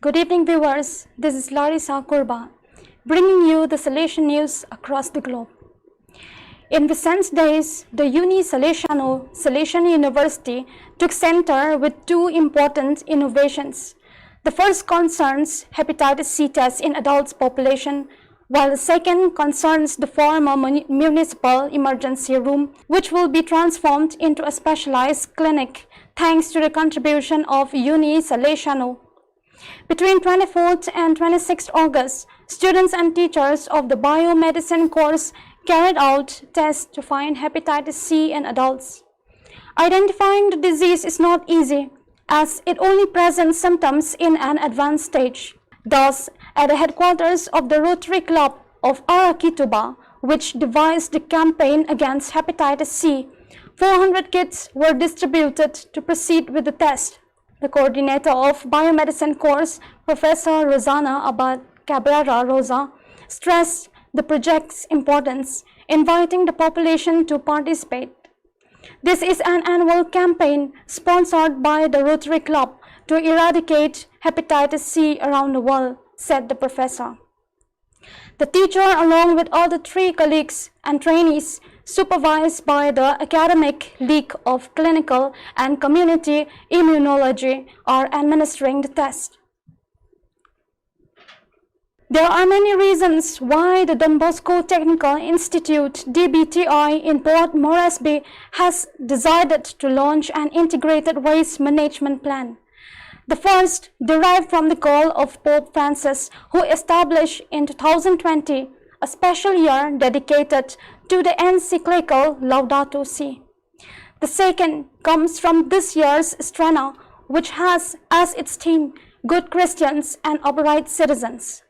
Good evening, viewers. This is Larissa Kurba, bringing you the Salesian news across the globe. In recent days, the Salesian University took center with two important innovations. The first concerns hepatitis C tests in adults population, while the second concerns the former municipal emergency room, which will be transformed into a specialized clinic thanks to the contribution of Salesiano. Between 24th and 26th August, students and teachers of the biomedicine course carried out tests to find hepatitis C in adults. Identifying the disease is not easy, as it only presents symptoms in an advanced stage. Thus, at the headquarters of the Rotary Club of Arakituba, which devised the campaign against hepatitis C, 400 kits were distributed to proceed with the test. The coordinator of biomedicine course, Professor Rosana Abad Cabrera Rosa, stressed the project's importance, inviting the population to participate. This is an annual campaign sponsored by the Rotary Club to eradicate hepatitis C around the world, said the professor. The teacher, along with other 3 colleagues and trainees, supervised by the Academic League of Clinical and Community Immunology, are administering the test. There are many reasons why the Don Bosco Technical Institute (DBTI) in Port Moresby has decided to launch an integrated waste management plan. The first derived from the call of Pope Francis, who established in 2020 a special year dedicated to the encyclical Laudato Si. The second comes from this year's Strana, which has as its theme Good Christians and Upright Citizens.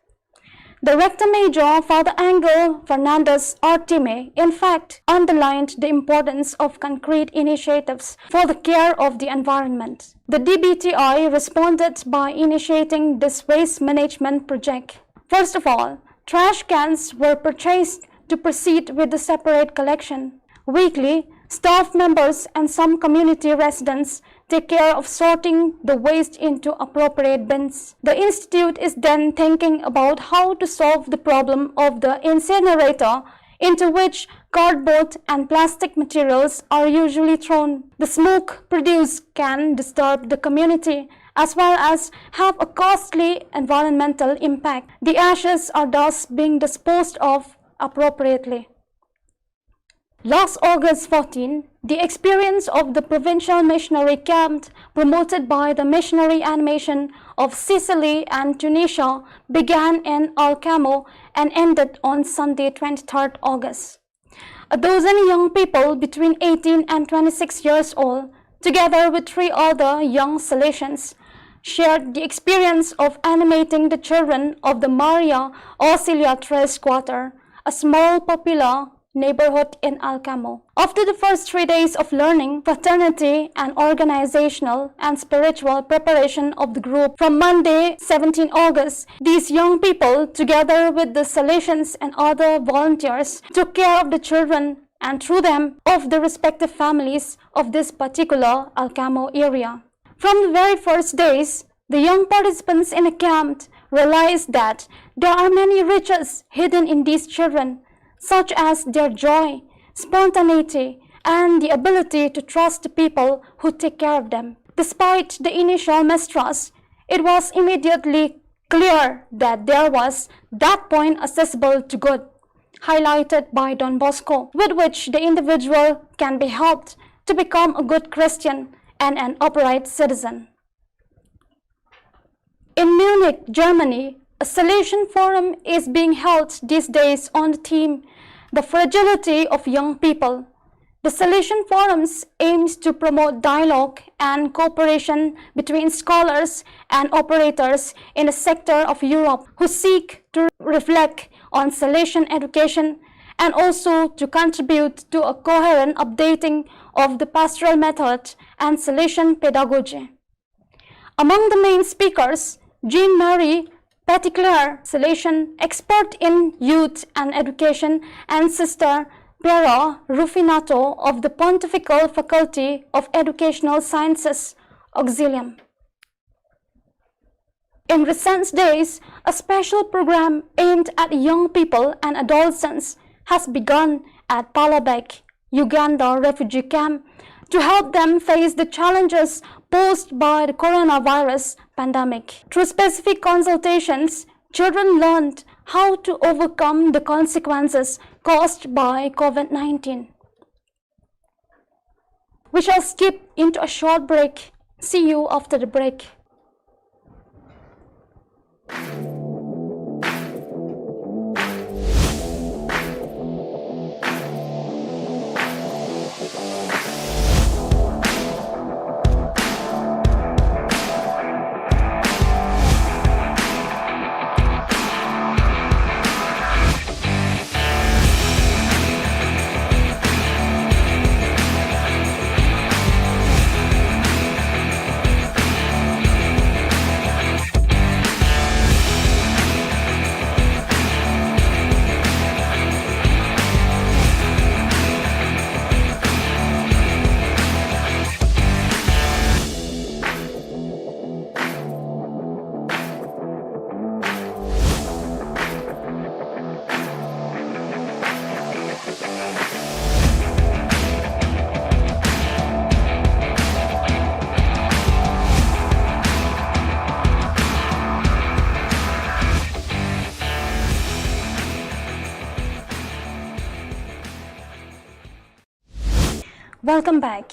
The Rector Major, Father Angel Fernandez Artime, in fact, underlined the importance of concrete initiatives for the care of the environment. The DBTI responded by initiating this waste management project. First of all, trash cans were purchased to proceed with the separate collection. Weekly, staff members and some community residents take care of sorting the waste into appropriate bins. The Institute is then thinking about how to solve the problem of the incinerator into which cardboard and plastic materials are usually thrown. The smoke produced can disturb the community as well as have a costly environmental impact. The ashes are thus being disposed of appropriately. Last August 14, the experience of the provincial missionary camp promoted by the Missionary Animation of Sicily and Tunisia began in Alcamo and ended on Sunday 23rd August. A dozen young people between 18 and 26 years old, together with 3 other young Salesians, shared the experience of animating the children of the Maria Auxilia Tres Quarter, a small popular neighborhood in Alcamo. After the first 3 days of learning, fraternity, and organizational and spiritual preparation of the group, from Monday, 17 August, these young people, together with the Salesians and other volunteers, took care of the children and through them of the respective families of this particular Alcamo area. From the very first days, the young participants in the camp realized that there are many riches hidden in these children, such as their joy, spontaneity, and the ability to trust the people who take care of them. Despite the initial mistrust, it was immediately clear that there was that point accessible to good, highlighted by Don Bosco, with which the individual can be helped to become a good Christian and an upright citizen. In Munich, Germany, a Salesian forum is being held these days on the theme, The Fragility of Young People. The Salesian Forums aims to promote dialogue and cooperation between scholars and operators in the sector of Europe who seek to reflect on Salesian education and also to contribute to a coherent updating of the pastoral method and Salesian pedagogy. Among the main speakers, Jean-Marie Petitclerc, Salesian expert in youth and education, and Sister Piero Rufinato of the Pontifical Faculty of Educational Sciences, Auxilium. In recent days, a special program aimed at young people and adolescents has begun at Palabek, Uganda refugee camp to help them face the challenges posed by the coronavirus pandemic. Through specific consultations, children learned how to overcome the consequences caused by COVID-19. We shall skip into a short break. See you after the break. Welcome back.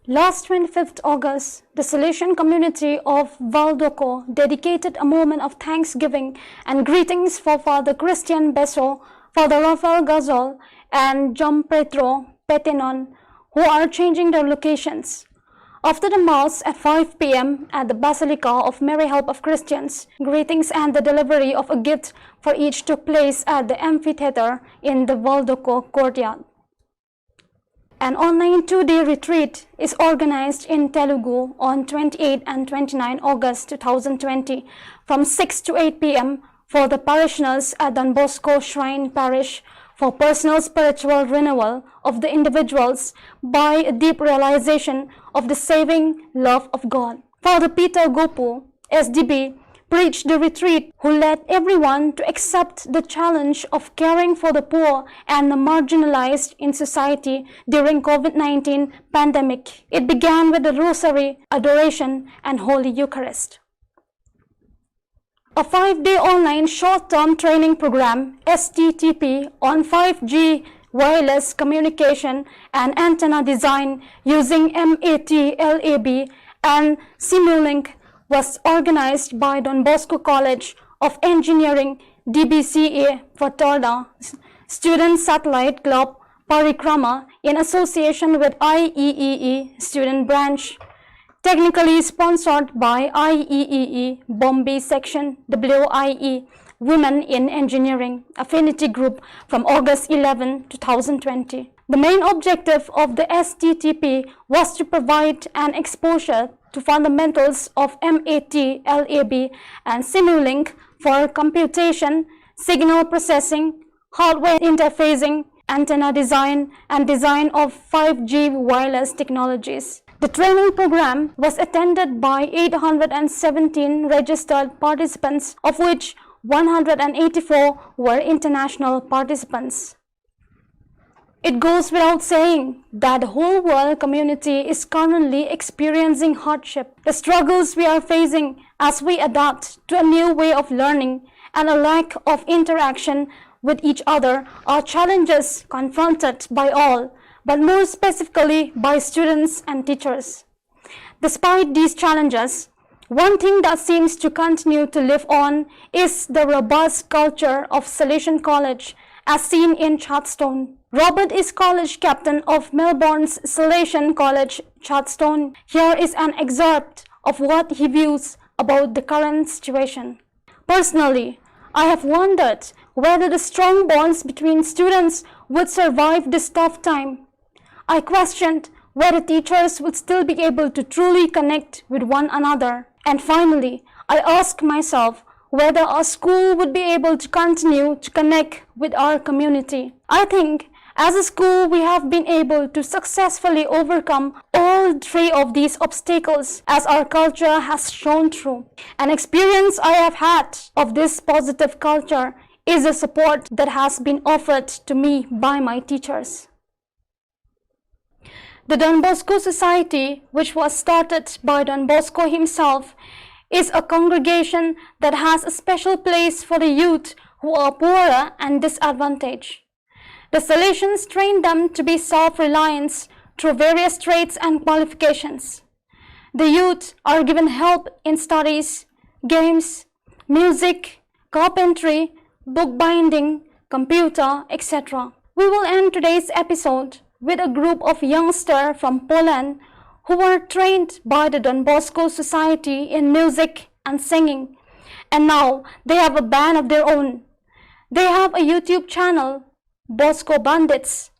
Last 25th August, the Salesian community of Valdoko dedicated a moment of thanksgiving and greetings for Father Christian Beso, Father Rafael Gazol, and John Petro Petinon, who are changing their locations. After the Mass at 5 p.m. at the Basilica of Mary Help of Christians, greetings and the delivery of a gift for each took place at the amphitheater in the Valdoko courtyard. An online 2-day retreat is organized in Telugu on 28 and 29 August 2020 from 6 to 8 p.m. for the parishioners at Don Bosco Shrine Parish for personal spiritual renewal of the individuals by a deep realization of the saving love of God. Father Peter Gopu, SDB, preached the retreat, who led everyone to accept the challenge of caring for the poor and the marginalized in society during COVID-19 pandemic. It began with the Rosary, Adoration, and Holy Eucharist. A 5-day online short-term training program, STTP, on 5G wireless communication and antenna design using MAT-LAB and Simulink was organized by Don Bosco College of Engineering, DBCA Fatorda, Student Satellite Club Parikrama in association with IEEE Student Branch, technically sponsored by IEEE Bombay Section WIE Women in Engineering Affinity Group from August 11, 2020. The main objective of the STTP was to provide an exposure to fundamentals of MAT-LAB and Simulink for computation, signal processing, hardware interfacing, antenna design, and design of 5G wireless technologies. The training program was attended by 817 registered participants, of which 184 were international participants. It goes without saying that the whole world community is currently experiencing hardship. The struggles we are facing as we adapt to a new way of learning and a lack of interaction with each other are challenges confronted by all, but more specifically by students and teachers. Despite these challenges, one thing that seems to continue to live on is the robust culture of Salesian College as seen in Chartstone. Robert is college captain of Melbourne's Salesian College, Chartstone. Here is an excerpt of what he views about the current situation. Personally, I have wondered whether the strong bonds between students would survive this tough time. I questioned whether teachers would still be able to truly connect with one another. And finally, I asked myself whether our school would be able to continue to connect with our community. I think As a school, we have been able to successfully overcome all three of these obstacles as our culture has shown through. An experience I have had of this positive culture is the support that has been offered to me by my teachers. The Don Bosco Society, which was started by Don Bosco himself, is a congregation that has a special place for the youth who are poorer and disadvantaged. The Salesians train them to be self-reliant through various trades and qualifications. The youth are given help in studies, games, music, carpentry, bookbinding, computer, etc. We will end today's episode with a group of youngsters from Poland who were trained by the Don Bosco Society in music and singing, and now they have a band of their own. They have a YouTube channel, Bosco Bandits.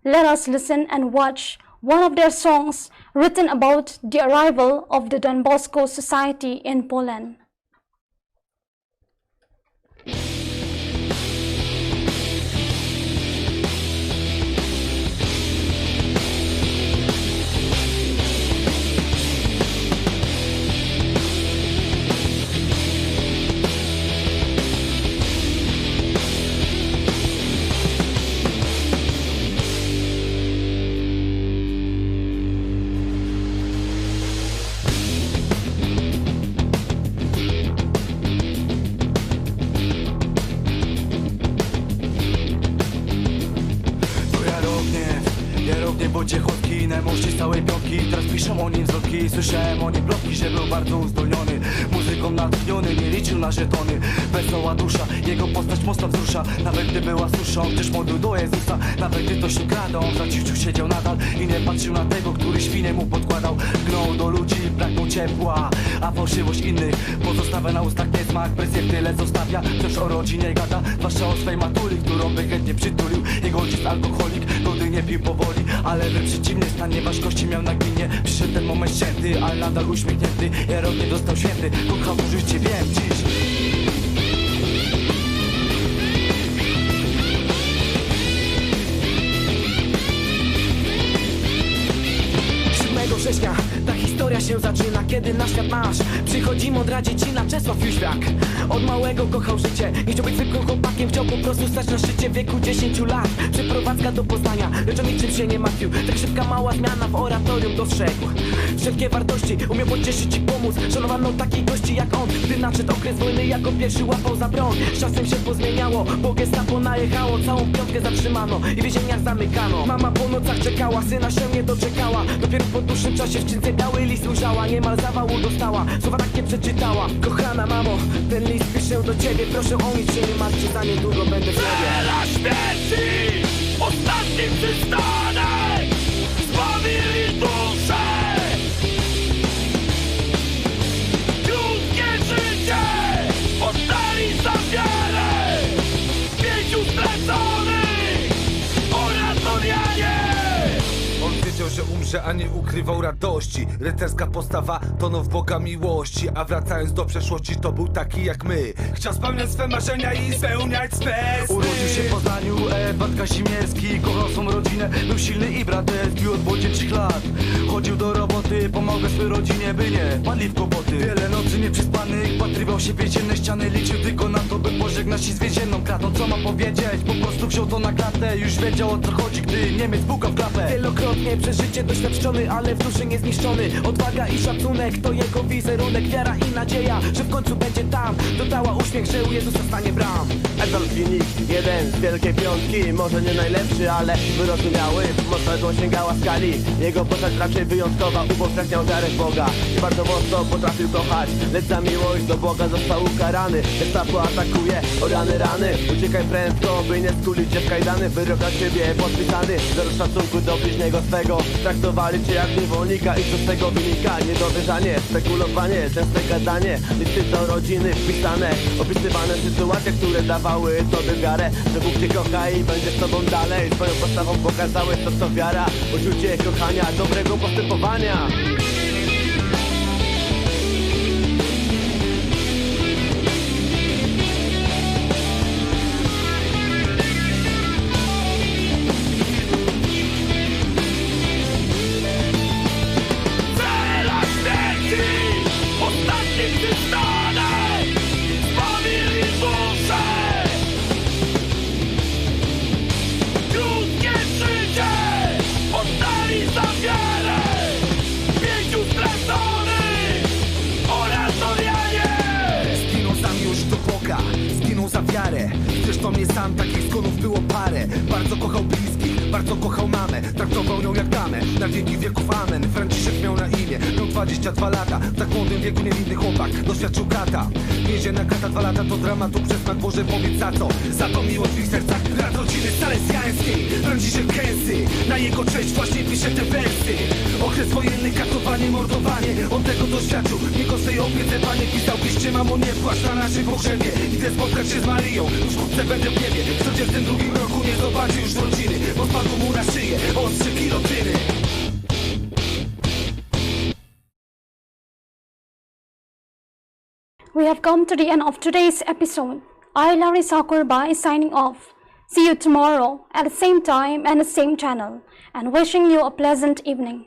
Let us listen and watch one of their songs written about the arrival of the Don Bosco Society in Poland. Ciechotki, najmłodszy z całej piątki. Teraz piszą o nim zwrotki. Słyszałem o nim plotki, że był bardzo uzdolniony, muzyką natchniony, nie liczył na żetony. Wesoła dusza, jego postać mocno wzrusza. Nawet gdy była suszą, też modlił do Jezusa. Nawet gdy to się kradą, za cichciu siedział nadal i nie patrzył na tego, który świnie mu podkładał. Gnął do ludzi, pragnął ciepła, a fałszywość innych pozostawia na ustach niesmak. Presję tyle zostawia, wciąż o rodzinie gada, zwłaszcza o swej matuli, którą by chętnie przytulił. Jego ojciec alkoholik, gody nie pił powoli, ale wręcz przeciwnie, stan nieważkości miał na gminie. Przyszedł ten moment święty, ale nadal uśmiechnięty. Jarok nie dostał święty, kochał to życie, wiem dziś. 7 września ta historia się zaczyna, kiedy na świat nasz przychodzi mądra dziecina Czesław Jóźwiak. Od małego kochał życie, nie chciał być zwykłym chłopakiem, chciał po prostu stać na szczycie w wieku 10 lat. Przeprowadzka do Poznania, lecz on niczym się nie martwił. Tak szybka mała zmiana w oratorium dostrzegł. Wszelkie wartości umiał pocieszyć i pomóc. Szanowano takich gości jak on, gdy nadszedł okres wojny, jako pierwszy łapał za broń. Z czasem się pozmieniało, bo gestapo najechało, całą piątkę zatrzymano i w więzieniach zamykano. Mama po nocach czekała, syna się nie doczekała. Dopiero po dłuższym czasie w skrzynce biały list ujrzała, niemal zawału dostała, słowa tak nie przeczytała. Kochana mamo, ten list piszę do ciebie, proszę o nic się nie martwcie, za niedługo będę w niebie. Na śmierci, ostatni przystanek, zbawili duszę. Krótkie życie, oddali za wiarę, 5 straconych oraz Dorianie. On wiedział, że umrze, a nie ukrywał radości. Rycerska postawa, tonął w Boga miłości. A wracając do przeszłości, to był taki jak my. Chciał spełniać swe marzenia i spełniać swe sny. Urodził się w Poznaniu, Edward Kazimierski. Kochał swą rodzinę, był silny i braterski od młodzieńczych lat. Chodził do roboty, pomagał swojej rodzinie, by nie padli w kłopoty. Wiele nocy nieprzespanych, patrywał się więzienne ściany. Liczył tylko na to, by pożegnać się z więzienną kratą. Co ma powiedzieć? Po prostu wziął to na klatę. Już wiedział, o co chodzi, gdy Niemiec pukał w klapę. Wielokrotnie przeżycie doświadczony, ale w duszy niezniszczony. Odwaga i szacunek to jego wizerunek. Wiara i nadzieja, że w końcu będzie tam. Dodała uśmiech, że u Jezusa stanie bram. Edward Winik, jeden z wielkiej piątki. Może nie najlepszy, ale wyrozumiały. Mocno sięgała skali. Jego postać raczej wyjątkowa. Upowszechniał wiarę w Boga i bardzo mocno potrafił kochać. Lecz za miłość do Boga został ukarany. Gestapo atakuje, o rany, rany. Uciekaj prędko, by nie skulić się w kajdany. Wyrok na ciebie podpisany. Zero szacunku do bliźniego swego. Traktowali cię jak niewolnika i co z tego wynika? Niedowierzanie, spekulowanie, częste gadanie. Listy do rodziny wpisane, opisywane sytuacje, które dawały tobie wiarę, że Bóg cię kocha i będzie z tobą dalej. Swoją postawą pokazałeś to wiara, uczucie kochania, dobrego postępowania. Zresztą mnie sam takich skonów było parę. Bardzo kochał bliskich, bardzo kochał mamę. Traktował ją jak damę, na wieki wieków amen. Franciszek miał na imię, miał 22 lata. W tak młodym wieku niewinny chłopak doświadczył kata. Więzienna kata 2 lata to dramatu przesmak. Boże powiedz za co? Za to miłość w ich sercach. Brat rodziny salesjańskiej, Franciszek Kęsy. Na jego cześć właśnie pisze te wersy. Okres wojenny, katowanie, mordowanie. On tego doświadczył, niego swej opiece panie pisał. Piszcie mamo, nie płacz na naszym pogrzebie. Idę spotkać się z Maryją, już wkrótce będę w niebie. W 42 roku nie zobaczy już rodziny, bo spadł mu na szyję ostrze gilotyny. We have come to the end of today's episode. I, Larissa Kurba, is signing off. See you tomorrow at the same time and the same channel, and wishing you a pleasant evening.